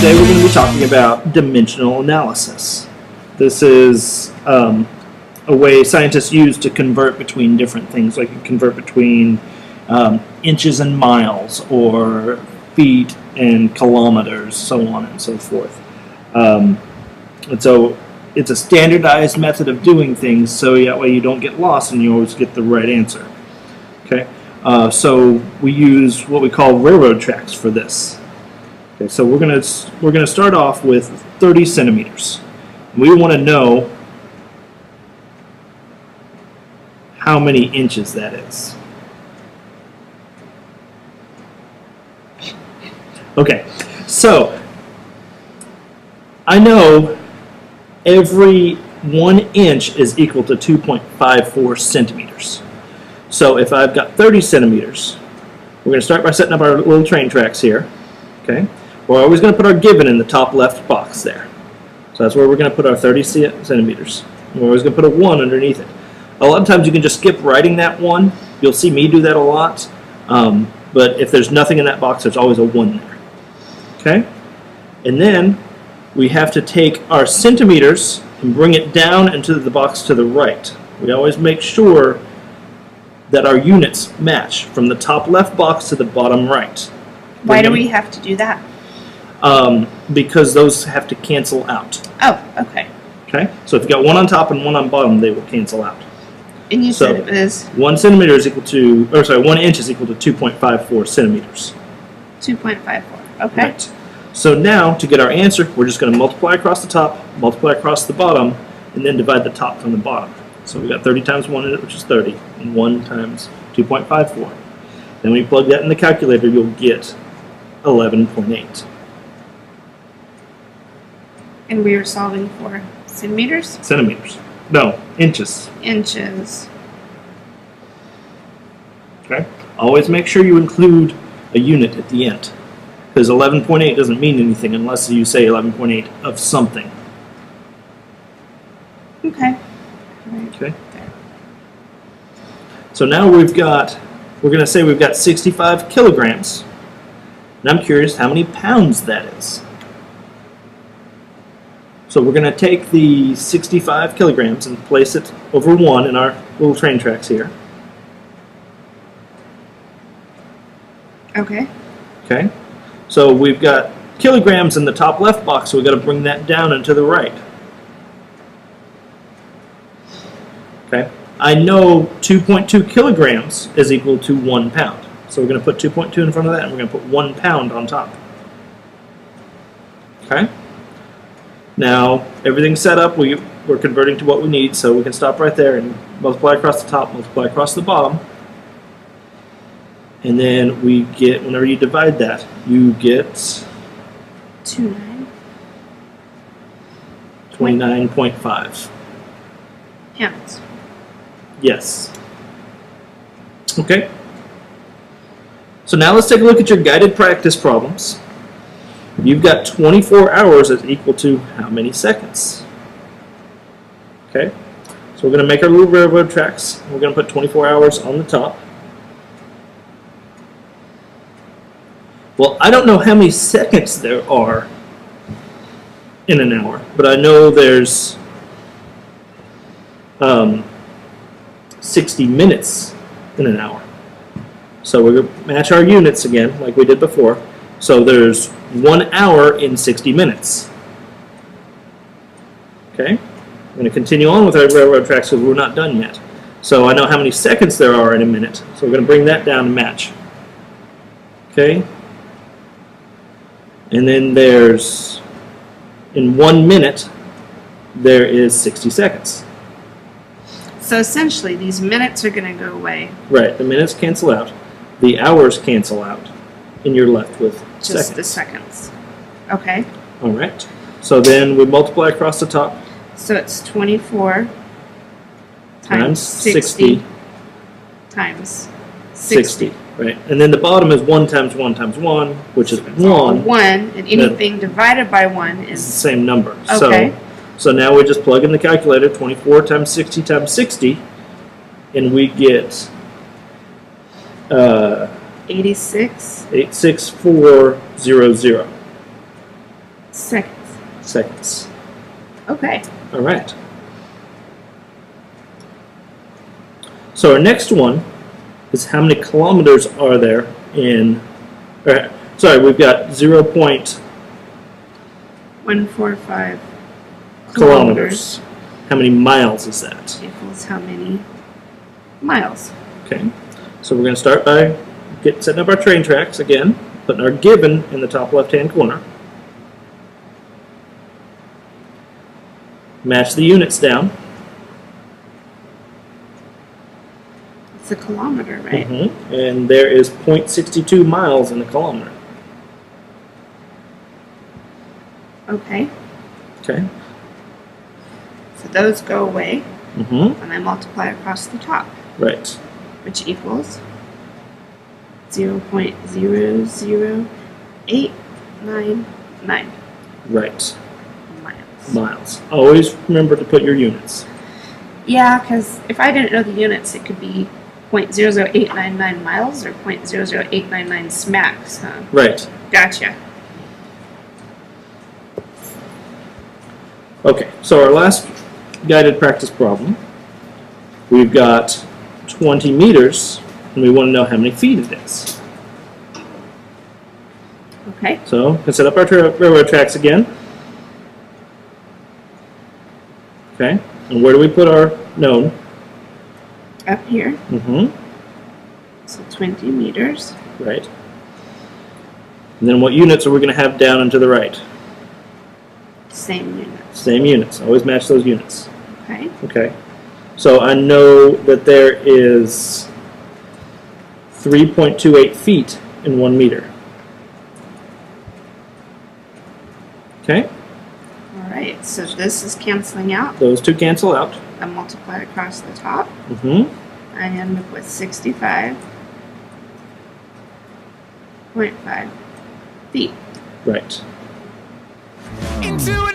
today we're going to be talking about dimensional analysis. This is a way scientists use to convert between different things, like you convert between inches and miles, or feet and kilometers, so on and so forth. And so it's a standardized method of doing things, so that way you don't get lost and you always get the right answer. Okay, so we use what we call railroad tracks for this. Okay, so we're gonna start off with 30 centimeters. We want to know how many inches that is. Okay, so I know every 1 inch is equal to 2.54 centimeters. So if I've got 30 centimeters, we're going to start by setting up our little train tracks here. Okay, we're always going to put our given in the top left box there. So that's where we're going to put our 30 centimeters. We're always going to put a 1 underneath it. A lot of times you can just skip writing that 1. You'll see me do that a lot. But if there's nothing in that box, there's always a 1 there. Okay? And then we have to take our centimeters and bring it down into the box to the right. We always make sure that our units match from the top left box to the bottom right. Why do we have to do that? Because those have to cancel out. Oh, okay. Okay? So if you've got 1 on top and 1 on bottom, they will cancel out. And you said it was 1 centimeter is equal to, 1 inch is equal to 2.54 centimeters. 2.54. Okay. Right. So now, to get our answer, we're just going to multiply across the top, multiply across the bottom, and then divide the top from the bottom. So we've got 30 times 1 in it, which is 30, and 1 times 2.54. Then when you plug that in the calculator, you'll get 11.8. And we are solving for centimeters? Centimeters. No, inches. Inches. Okay? Always make sure you include a unit at the end, because 11.8 doesn't mean anything unless you say 11.8 of something. Okay. Okay. So now we're going to say we've got 65 kilograms. And I'm curious how many pounds that is. So we're going to take the 65 kilograms and place it over 1 in our little train tracks here. Okay. Okay. So we've got kilograms in the top left box, so we've got to bring that down and to the right. Okay. I know 2.2 kilograms is equal to 1 pound. So we're going to put 2.2 in front of that, and we're going to put 1 pound on top. Okay. Now, everything's set up. We're converting to what we need, so we can stop right there and multiply across the top, multiply across the bottom. And then we get, whenever you divide that, you get 29.5 pounds. Yes. Okay. So now let's take a look at your guided practice problems. You've got 24 hours is equal to how many seconds? Okay. So we're going to make our little railroad tracks. We're going to put 24 hours on the top. Well, I don't know how many seconds there are in an hour, but I know there's 60 minutes in an hour. So we're going to match our units again, like we did before. So there's 1 hour in 60 minutes. Okay? I'm going to continue on with our railroad tracks because we're not done yet. So I know how many seconds there are in a minute. So we're going to bring that down to match. Okay? And then there's, in 1 minute, there is 60 seconds. So essentially, these minutes are going to go away. Right, the minutes cancel out, the hours cancel out, and you're left with Just seconds. the seconds. Okay. All right. So then we multiply across the top. So it's 24 times 60 times 60. Right. And then the bottom is 1 times 1 times 1, which is 1. 1, and anything divided by 1 It's is the same number. okay. So now we just plug in the calculator, 24 times 60 times 60, and we get 86. 86400. Seconds. Seconds. Okay. All right. So our next one is how many kilometers are there in, sorry, we've got 145 kilometers. How many miles is that? equals how many miles? Okay. So we're going to start by setting up our train tracks again, putting our given in the top left-hand corner. Match the units down. It's a kilometer, right? And there is 0.62 miles in the kilometer. Okay. Okay. So those go away, Mm-hmm. and I multiply across the top, Right. which equals 0.00899 Right. miles. Miles. Always remember to put your units. Yeah, because if I didn't know the units, it could be 0.00899 miles or 0.00899 smacks, huh? Right. Gotcha. Okay, so our last guided practice problem, we've got 20 meters, and we want to know how many feet it is. Okay. So, let's set up our railroad tracks again. Okay, and where do we put our known? Up here, Mm-hmm. so 20 meters. Right. And then what units are we going to have down and to the right? Same units. Same units. Always match those units. Okay. Okay. So I know that there is 3.28 feet in 1 meter. Okay? All right, so this is canceling out. Those two cancel out. I multiply across the top. Mm-hmm. I end up with 65.5 feet. Right. Into a